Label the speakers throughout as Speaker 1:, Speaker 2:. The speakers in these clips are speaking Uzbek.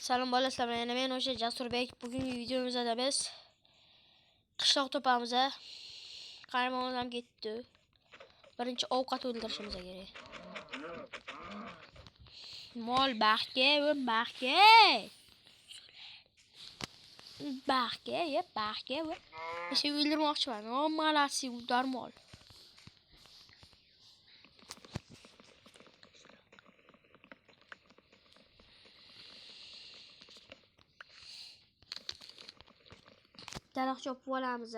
Speaker 1: Salom bolasizlar, yana men o'sha Jasurbek. Bugungi videomizda biz qishloq topamiz. Qaramamiz ham ketdi. Birinchi ovqat o'ldirishimiz kerak. Mol baxtga va baxtga. Baxtga va o'sha o'ldirmoqchiman. Malasi darmol. Daraxt chopib olamiz.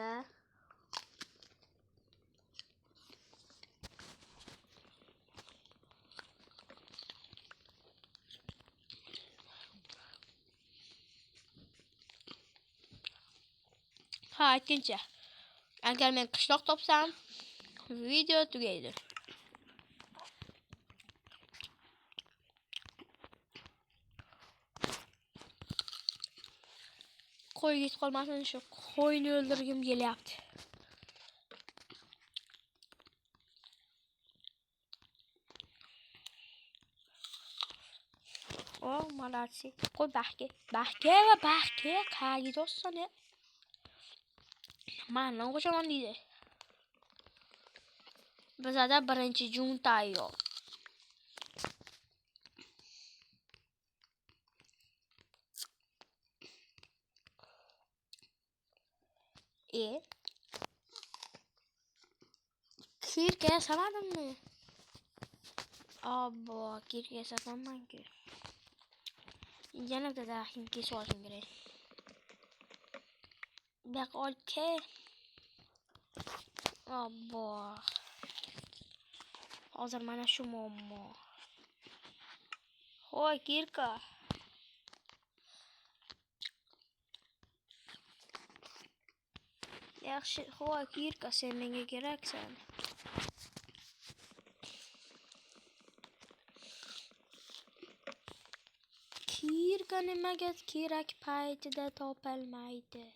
Speaker 1: Ha, aytgancha. Agar men qishloq topsam, video tugaydi. Qo'y ketib qolmasin, shu qo'yni o'ldirgim kelyapti. Oh, молодцы. Qo'y baxtga va baxtga qayga do'stsan. Mendan qo'shaman deydi. Bizda birinchi jun tayyor. Kirka yasamadimmi? Abbo, kirka yasamanki. Yana da hinki so'rashim kerak. Baq olka. Abbo. Hozir mana shu muammo. Hoy, kirka. Yaxshi, hoy, kirka, sen menga keraksan. Kirka nimaga kerak paytida topilmaydi?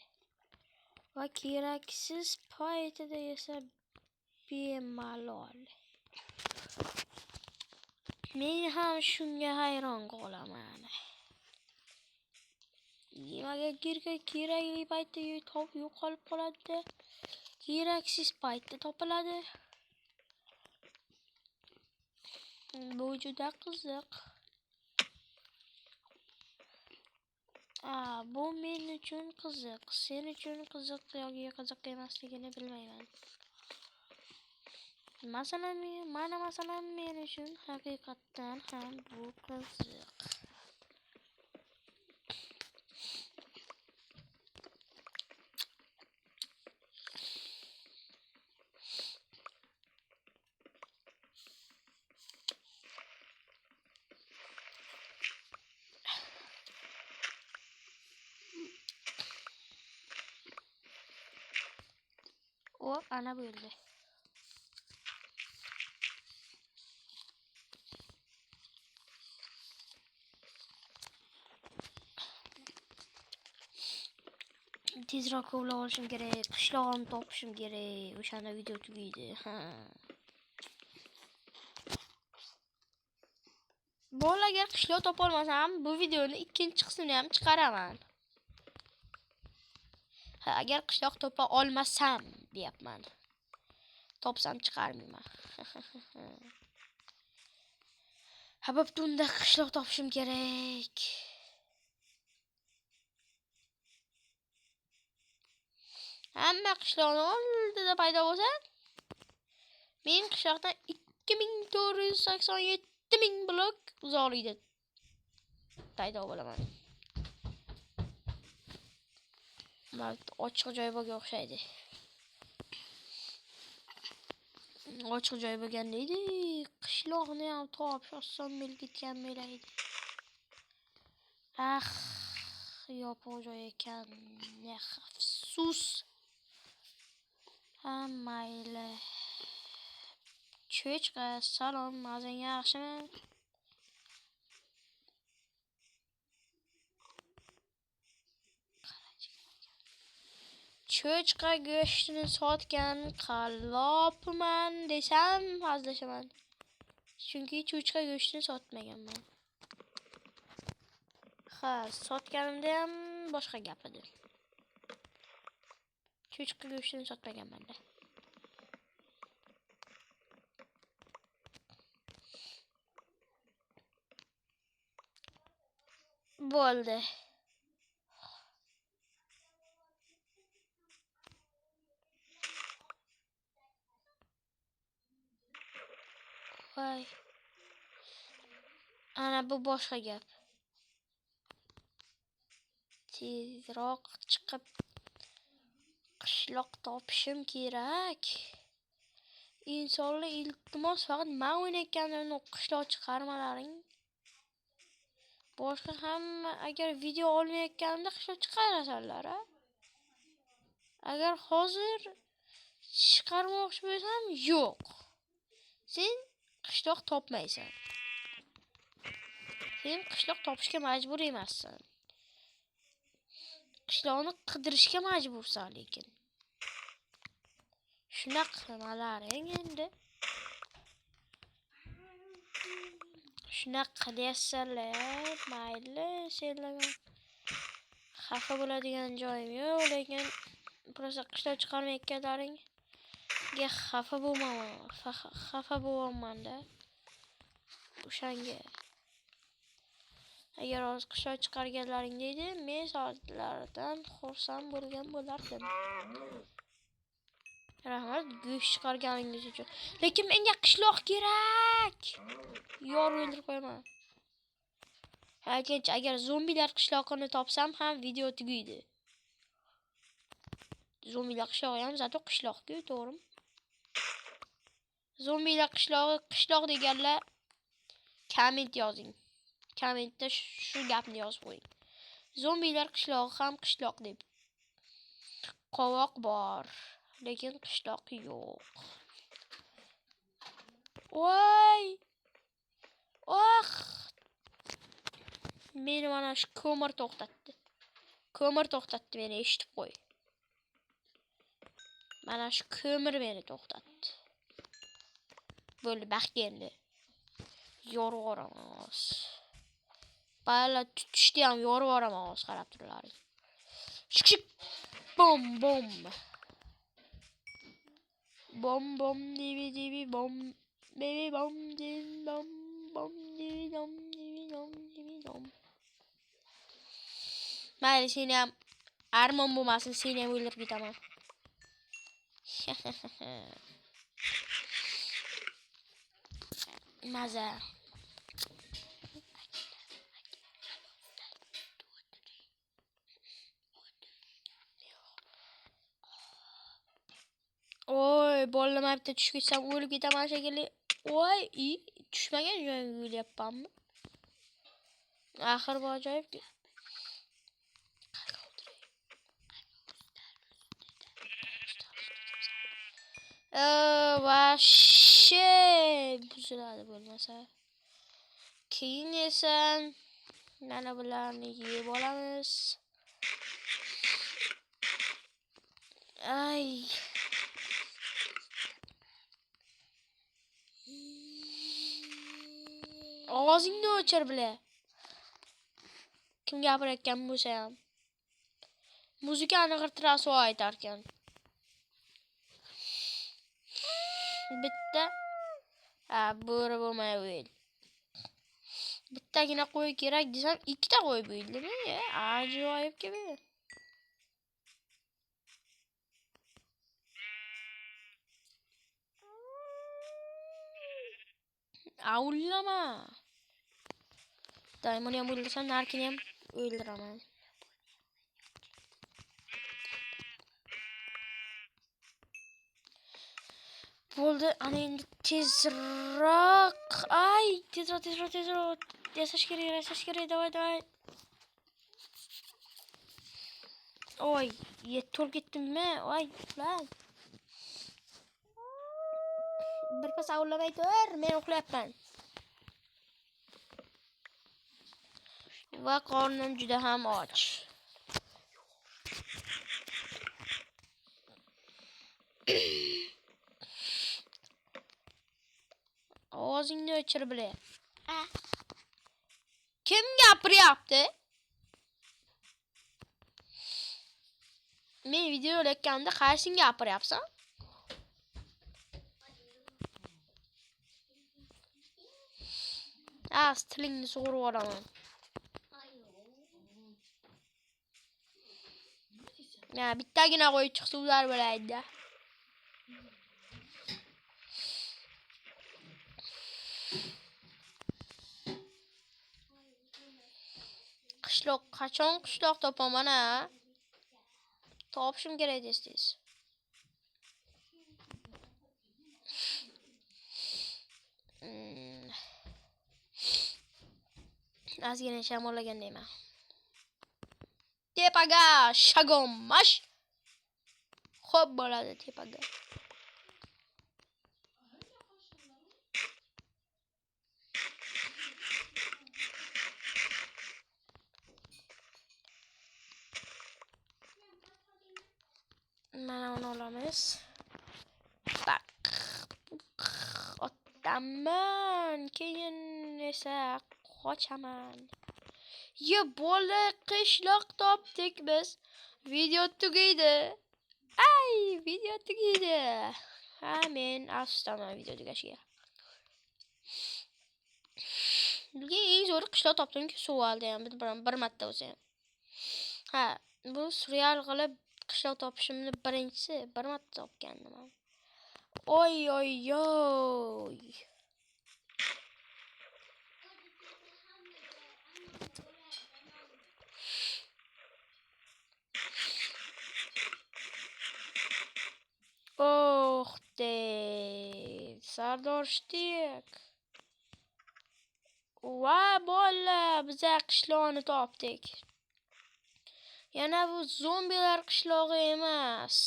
Speaker 1: Va keraksiz paytida esa bemalol. Men ham shunga hayron qolaman. Nimaga kirka kerakli paytda yo'qolib qoladi? Keraksiz paytda topiladi. Bu juda qiziq. Bu men uchun qiziq. Sen uchun qiziq yoki qiziq emasligini bilmayman. Masalan, men uchun haqiqatan ham bu qiziq. O, ana bo'ldi. Tezroq kovlab olishim kerak, qishlog'imni topishim kerak. O'shanda video tugaydi. Bolaga qishloq topa olmasam, bu videoni ikkinchi qismini ham chiqaraman. Agar qishloq topa olmasam, deyapman. Topsam chiqarmayman. Bo'pti, unda qishloq topishim kerak. Hamma qishloqni oldida paydo bo'lsa, men qishloqdan 2487 ming blok uzoqlikda paydo bo'laman. Ochiq joy bo'lga o'xshaydi. Ochiq joy bo'lganda edi, qishloqni ham topish oson ketgan bo'laydi. Yopiq joy ekan, ne afsus. Mayli. Cho'chqa, salom, mazang yaxshimi? Cho'chqa go'shtini sotgan qallobman desam hazillashaman. Chunki cho'chqa go'shtini sotmaganman. Ha, sotganimda ham boshqa gap edi. Cho'chqa go'shtini sotmaganman-da. Bo'ldi. Voy. Ana bu boshqa gap. Tezroq chiqib qishloq topishim kerak. İnsanlar iltimos faqat men o'ynayotganimni qishloq chiqarmalaring. Boshqa hamma agar video olmayotganimda qishloq chiqarasanlar, ha? Agar hozir chiqarmoqchi bo'lsam, yo'q. Sen qishloq topmaysan. Sen qishloq topishga majbur emassan. Qishloqni qidirishga majbursan lekin. Shunaqa qilmalaring endi. Shunaqa qilyapsanlar, mayli, senlarga xafa bo'ladigan joyim yo'q, lekin prosta qishloq chiqarmayotganlaringga xafa bo'laman-da. O'shanga. Agar hozir qishloq chiqarganlaringda edi, men soatlardan xursand bo'lgan bo'lardim. Rahmat, go'sht chiqarganingiz uchun. Lekin menga qishloq kerak. Yor o'ldirib qo'yaman. Agar zombilar qishloqini topsam ham video tugaydi. Zombilar qishlog'i ham zato qishloq-ku, to'g'rimi? Zombilar qishloq deganlar komment yozing. Kommentda shu gapni yozib qo'ying. Zombilar qishlog'i ham qishloq deb. Qovoq bor, lekin qishloq yo'q. Voy! Oh! Meni mana shu ko'mir to'xtatdi. Ko'mir to'xtatdi meni, eshitib qo'y. Mana shu ko'mir meni to'xtatdi. Bo'ldi, baxtga endi. Yorvoramiz. Bala tutishdi ham yorvoramiz, qarab turlaring. Shik bom bom. Bom bom divi bom. Baby bom dim bom bom divi dom divi dom divi dom. Mayli, seni ham armon bo'lmasin, seni ham o'ldirib ketaman. Maza. Oy, bolamayapti, tushib ketsam o'lib ketaman shekilli. Oy, tushmagan joyimga o'lyapmanmi? Axir bu ajoyib. Vashshe buziladi bo'lmasa. Keyin esa mana bularni yeb olamiz. Ay. Og'zingni o'chir bile. Kim gapirayotgan bo'lsa ham. Muzikani g'irtirasi aytar ekan. Bitta bo'ri bo'lmay o'yil. Bittagina qo'y kerak desam, ikkita qo'y bo'ldimi? Ajoyib gibi. Avlama. Daimoni ham o'ldirsam, narkini ham o'ldiraman. Bo'ldi, ana endi tezroq. Ay, tezroq. Yasash kerak, davay. Oy, to'lib ketdimmi? Oy, ulan. Birpas avlamay tur, men uxlayapman. Va qornim juda ham och. Ovozingni o'chir bile. Kim gapiryapti? Men video olayotganimda qaysini gapiryapsan? Tilingni sug'urib olaman. Ya bittagina qo'yib chiqsa ular bo'laydi. Qachon qishloq topaman ha? Topishim kerak tez. Ozgina shamollagandayman. Tepaga shagom mash. Xo'p bo'ladi tepaga. Mana uni olamiz. Tak. Otaman, keyin esa qochaman. Ye bola qishloq topdik biz. Video tugaydi. Ay, video tugaydi. Ha, men afsusdaman video tugashiga. Bizga eng zo'r qishloq topdimki, suv oldi ham bir marta bo'lsa ham. Ha, bu surreal qilib qishloq topishimni birinchisi bir marta topgandim. Oy. Oh de, sardoshdik. Va bola, biz qishloqni topdik. Yana bu zombilar qishlog'i emas.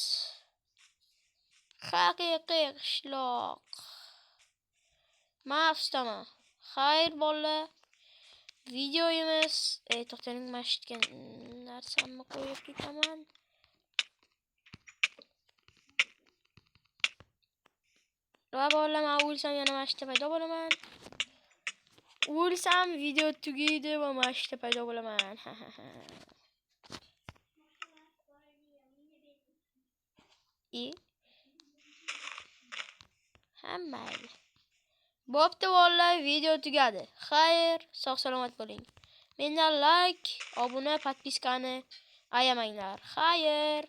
Speaker 1: Haqiqiy qishloq. Mafstama. Xayr bola. Videoyimiz. To'xtaning, mashitga narsamni qo'yib ketaman. Va bola, men o'lsam yana mashitda paydo bo'laman. O'lsam video tugaydi va mashitda paydo bo'laman. Hammayli. Bo'pti vallahi video tugadi. Xayr, sog' salomat bo'ling. Mendan like, obuna, podpiskani ayamanglar. Xayr.